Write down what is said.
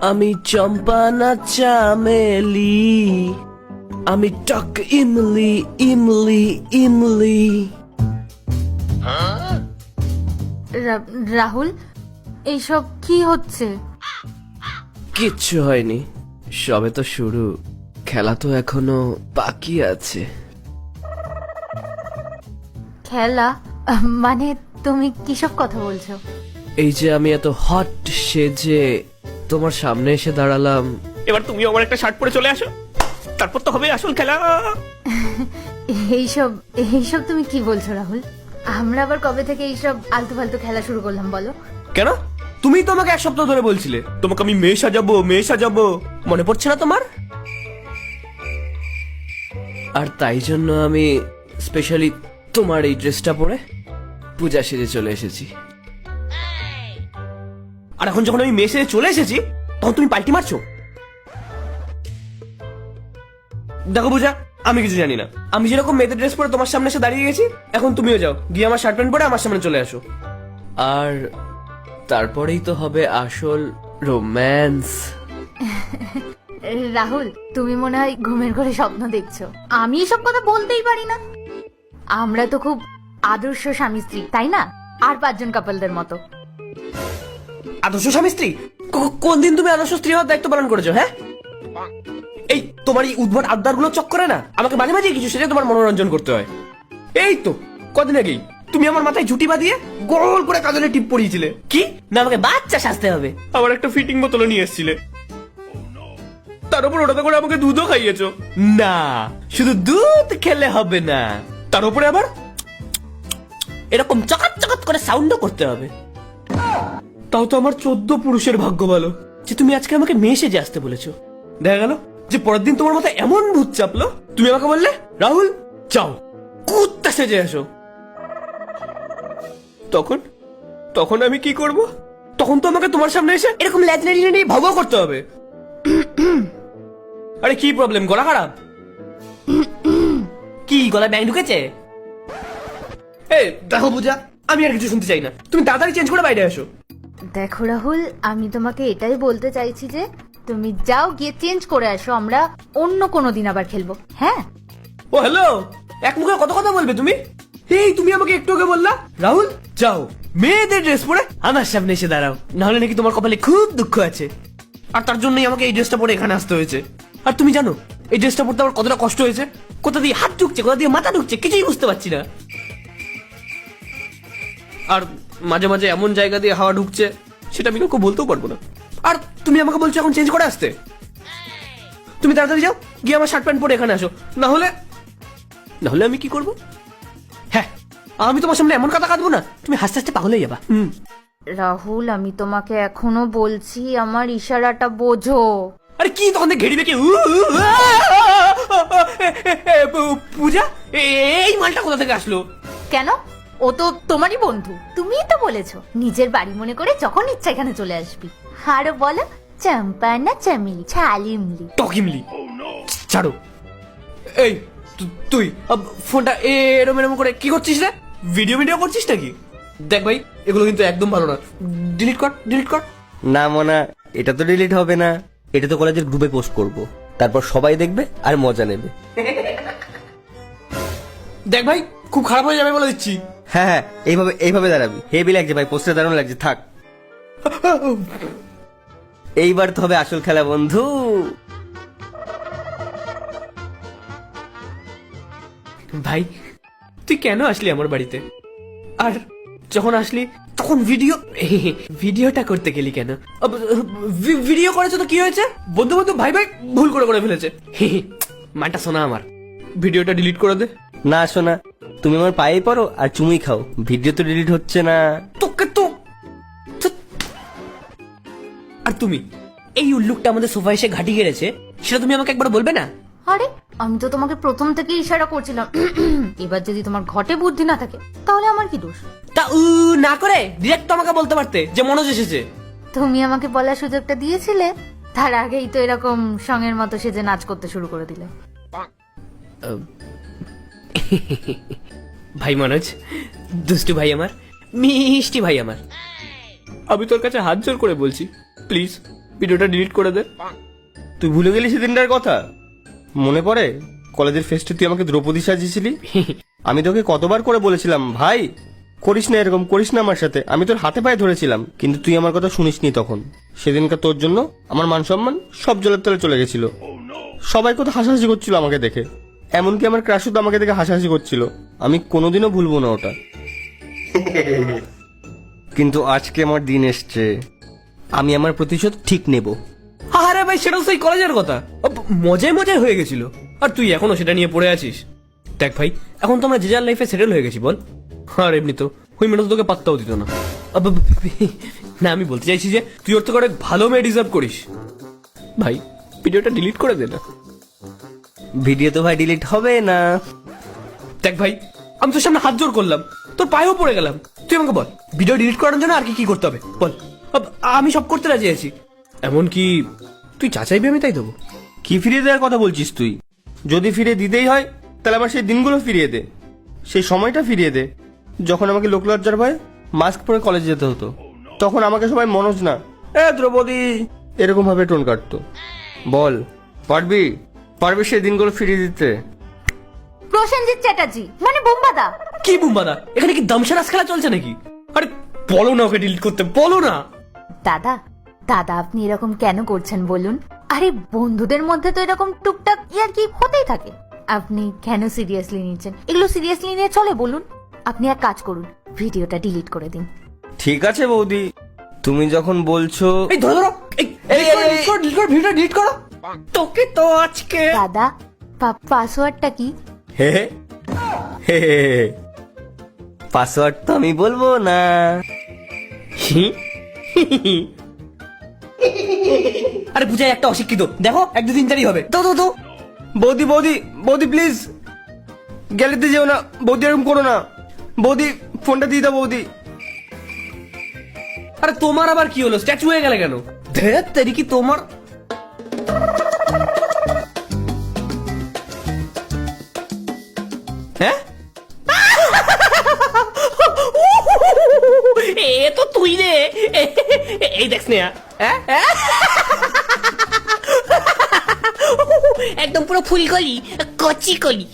আমি চম্পা না চামেলি, আমি টক ইমলি ইমলি ইমলি। রাহুল, এইসব কি হচ্ছে? কিচ্ছু হয়নি, সবে তো শুরু, খেলা তো এখনো বাকি আছে। খেলা? মানে তুমি কিসব কথা বলছো? এই যে আমি এত হট সেজে তোমার সামনে এসে দাঁড়ালাম, এবার তুমি আমার একটা শার্ট পরে চলে আসো, তারপর তো হবে আসল খেলা। এইসব এইসব তুমি কি বলছো রাহুল? আমরা আবার কবে থেকে এইসব আলতু ফালতু খেলা শুরু করলাম বলো? কেন? তুমি তো আমাকে এক সপ্তাহ ধরে বলছিলে তোমাকে আমি মেয়ে সাজাবো মেয়ে সাজাবো, মনে পড়ছে না তোমার? আর তাই জন্য আমি স্পেশালি তোমার এই ড্রেসটা পরে পূজা সেজে চলে এসেছি। আর এখন যখন আমি মেয়ে সেজে চলে এসেছি তখন তুমি পাল্টি মারছো। দেখো পূজা, আমি কিছু জানি না, আমি যেরকম মেয়েদের ড্রেস পরে তোমার সামনে এসে দাঁড়িয়ে গেছি, এখন তুমিও যাও গিয়ে আমার শার্ট প্যান্ট পরে আমার সামনে চলে আসো। আর তারপরেই তো হবে আসল রোম্যান্স। রাহুল, তুমি মনে হয় ঘুমের ঘরে স্বপ্ন দেখছো। আমি এসব কথা বলতেই পারি না। আমরা তো খুব আদর্শ স্বামী স্ত্রী, তাই না? আর 5 জন কাপলদের মতো। আদর্শ স্বামী স্ত্রী? কোন দিন তুমি আদর্শ স্ত্রী হওয়ার দায়িত্ব পালন করেছো? হ্যাঁ, এই তোমার এই উদ্ভট আবদার গুলো চক্করে না আমাকে মাঝে মাঝে কিছু সেটা তোমার মনোরঞ্জন করতে হয়। এই তো কদিন আগেই তুমি আমার মাথায় ঝুটি বাঁধিয়ে গোল করে কাজলে টিপ পরিয়েছিলে, কি না আমাকে বাচ্চা সাজতে হবে, আবার একটা ফিটিং বোতলও নিয়ে এসেছিলে, তার উপর ওটাতে করে আমাকে দুধও খাইয়েছো। না, শুধু দুধ খেলে হবে না, তার উপরে আবার এরকম চকাত চকাত করে সাউন্ডও করতে হবে। তাও তো আমার 14 পুরুষের ভাগ্য ভালো যে তুমি আজকে আমাকে মেয়ে সেজে আসতে বলেছো। দেখা গেল যে পরের দিন তোমার মাথায় এমন ভূত চাপলো, তুমি আমাকে বললে রাহুল যাও কুত্তা সেজে আসো। তখন তখন আমি কি করব? তখন তো আমাকে তোমার সামনে এসে এরকম ল্যাজনারি নিয়ে ভাবও করতে হবে। আরে কি প্রবলেম, গলা খারাপ? কি গলায় ব্যাং ঢুকেছে? এই দেখো পূজা, আমি আর কিছু শুনতে চাই না, তুমি তাড়াতাড়ি চেঞ্জ করে বাইরে আসো। দেখো রাহুল, আমি তোমাকে এটাই বলতে চাইছি যে তুমি যাও গিয়ে চেঞ্জ করে আসো, আমরা অন্য কোনো দিন আবার খেলবো। হ্যাঁ? ও হ্যালো, এক মুখে কত কথা বলবে তুমি? এই তুমি আমাকে একটু আগে বললা রাহুল যাও মেয়েদের ড্রেস পরে আমার সামনে এসে দাঁড়াও, নাহলে নাকি তোমার কপালে খুব দুঃখ আছে, আর তার জন্যই আমাকে এই ড্রেসটা পরে এখানে আসতে হয়েছে। আর তুমি জানো এই ড্রেসটা পরতে আমার কতটা কষ্ট হয়েছে, কোথা দিয়ে হাত ঢুকছে কোথা দিয়ে মাথা ঢুকছে কিছুই বুঝতে পারছি না, আর মাঝে মাঝে এমন জায়গা দিয়ে হাওয়া ঢুকছে সেটা আমি কাউকে বলতেও পারবো না। আর তুমি আমাকে বলছো এখন চেঞ্জ করে আসতে, তুমি তাড়াতাড়ি যাও গিয়ে আমার শার্ট প্যান্ট পরে এখানে আসো, না হলে আমি কি করব? হ্যাঁ, আমি তোমার সামনে এমন কথা কাঁদবো না তুমি হাসতে হাসতে পাগল হয়ে যাবা। রাহুল, আমি তোমাকে এখনো বলছি আমার ইশারাটা বোঝো। আরে কি তখন ঘেড়ি বেঁকে পূজা, এই মালটা কোথা থেকে আসলো? কেন? ও তো তোমারই বন্ধু, তুমিই তো বলেছো নিজের বাড়ি মনে করে যখন ইচ্ছা এখানে চলে আসবি। আরো বলো চম্পা না চামেলি ছালিমলি টকিমলি। ছাড়ো। এই তুই ফোনটা এরম এরম করে কি করছিস রে? ভিডিও করছিস নাকি? দেখ ভাই, এগুলো কিন্তু একদম ভালো না, ডিলিট কর। না মনা, এটা তো ডিলিট হবে না, এটা তো কলেজের গ্রুপে পোস্ট করব, তারপর সবাই দেখবে আর মজা নেবে। দেখ ভাই, খুব খারাপ হয়ে যাবে বলে দিচ্ছি। হ্যাঁ হ্যাঁ, এইভাবে দাঁড়াবি, হেভি লাগছে ভাই, পোস্টারে দারুণ লাগছে, থাক। এইবার তো হবে আসল খেলা বন্ধু। ভাই তুই কেন আসলি আমার বাড়িতে? আর যখন আসলি তখন ভিডিওটা করতে গেলি কেন? ভিডিও করেছে তো কি হয়েছে? বন্ধু ভাই ভুল করে ফেলেছে। মানটা শোনা আমার, ভিডিওটা ডিলিট করে দে। না শোনা, তুমি আমার পায়ে পড়ো আর চুমুই খাও, ভিডিও তো ডিলিট হচ্ছে না। তোকে তো আর তুমি এই উল্লুকটা আমাদের সোফা এসে ঘাটি গেড়েছে, সেটা তুমি আমাকে একবার বলবে না? আরে আমি তো তোমাকে প্রথম থেকে ইশারা করছিলাম। এবার যদি তোমার ঘটে বুদ্ধি না থাকে তাহলে আমার কি দোষ? তা না করে ডিরেক্ট তো আমাকে বলতে পারতে যে মনোজ এসেছে। তুমি আমাকে বলার সুযোগটা দিয়েছিলে, তার আগেই তো এরকম সঙ্গের মতো সেজে নাচ করতে শুরু করে দিলে। ভাই মনোজ, দুষ্টু ভাই আমার, মিষ্টি ভাই আমার, আমি তোর কাছে হাত জোর করে বলছি প্লিজ ভিডিওটা ডিলিট করে দে। তুই ভুলে গেলি সেদিনটার কথা? মনে পড়ে কলেজের ফেস্টে তুই আমাকে দ্রৌপদী সাজিয়েছিলি? আমি তোকে কতবার করে বলেছিলাম, ভাই করিস না এরকম, করিস না আমার সাথে। আমি তোর হাতে পায়ে ধরেছিলাম, কিন্তু তুই আমার কথা শুনিসনি তখন। সেদিনকার তোর জন্য আমার মান সম্মান সব জলের তলে চলে গেছিল। সবাই কত হাসাহাসি করছিল আমাকে দেখে, এমনকি আমার ক্রাশও তো আমাকে দেখে হাসাহাসি করছিল। আমি কোনোদিনও ভুলবো না ওটা। কিন্তু আজকে আমার দিন এসছে, আমি আমার প্রতিশোধ ঠিক নেব। আরে ভাই, সেটা তো সেই কলেজের কথা, মজায় মজায় হয়ে গেছিল, আর তুই এখনো সেটা নিয়ে পড়ে আছিস। দেখ ভাই, এখন তো আমরা যে যার লাইফে সেটেল হয়ে গেছি, বল। আর এমনি তো ওই মেয়েটা তো তোকে পাত্তাও দিত না। না, আমি বলতে চাইছি যে তুই ওর থেকে অনেক ভালো মেয়ে ডিজার্ভ করিস। ভাই, ভিডিওটা ডিলিট করে দে না। ভিডিও তো ভাই ডিলিট হবে না। দেখ ভাই, আমি তোর সামনে হাত জোর করলাম, তোর পায়েও পড়ে গেলাম, তুই আমাকে বল ভিডিও ডিলিট করার জন্য আর কি কি করতে হবে বল। আমি সব করতে রাজি আছি, এমনকি তুই যা চাইবি আমি তাই দেবো। কি ফিরিয়ে দেওয়ার কথা বলছিস তুই? যদি ফিরিয়ে দিতেই হয় তাহলে আমার সেই দিনগুলো ফিরিয়ে দে, সেই সময়টা ফিরিয়ে দে যখন আমাকে লোকলজ্জার ভয়ে মাস্ক পরে কলেজে যেতে হতো। তখন আমাকে সবাই মনোজ না, দ্রৌপদী এরকম ভাবে টোন কাটতো। বল, পারবি? পারবি সেই দিনগুলো ফিরিয়ে দিতে? প্রসেনজিৎ চ্যাটার্জি মানে বোম্বাদা। কি বুম্বাদা, এখানে কি দামসারাস খেলা চলছে নাকি? আরে বলো না ওকে ডিলিট করতে, বলো না। দাদা দাদা আপনি এরকম কেন করছেন বলুন? আরে বন্ধুদের মধ্যে তো এরকম টুকটাক ইয়ার কি হতেই থাকে, আপনি কেন সিরিয়াসলি নিচ্ছেন? এগুলো সিরিয়াসলি নিয়ে চলে বলুন? আপনি এক কাজ করুন, ভিডিওটা ডিলিট করে দিন। ঠিক আছে বৌদি, তুমি যখন বলছো। এই ধরো ধরো, ভিডিওটা ডিলিট করো। তোকে তো আজকে। দাদা পাসওয়ার্ডটা কি? হে হে, পাসওয়ার্ড তো আমি বলবো না। আরে বুঝাই একটা অশিক্ষিত, দেখো এক দুদিন তারই হবে। তো তো তো বৌদি বৌদি বৌদি প্লিজ, গ্যালারিতে যেও না বৌদি, এরকম করো না বৌদি, ফোনটা দিয়ে দাও বৌদি। আরে তোমার আবার কি হলো, স্ট্যাচু হয়ে গেলে কেন? ধ্যাত তেরি কি তোমার। হ্যাঁ, এ তো তুই রে। এই দেখ স্নেহা, একদম পুরো ফুলকলি, কচি কলি।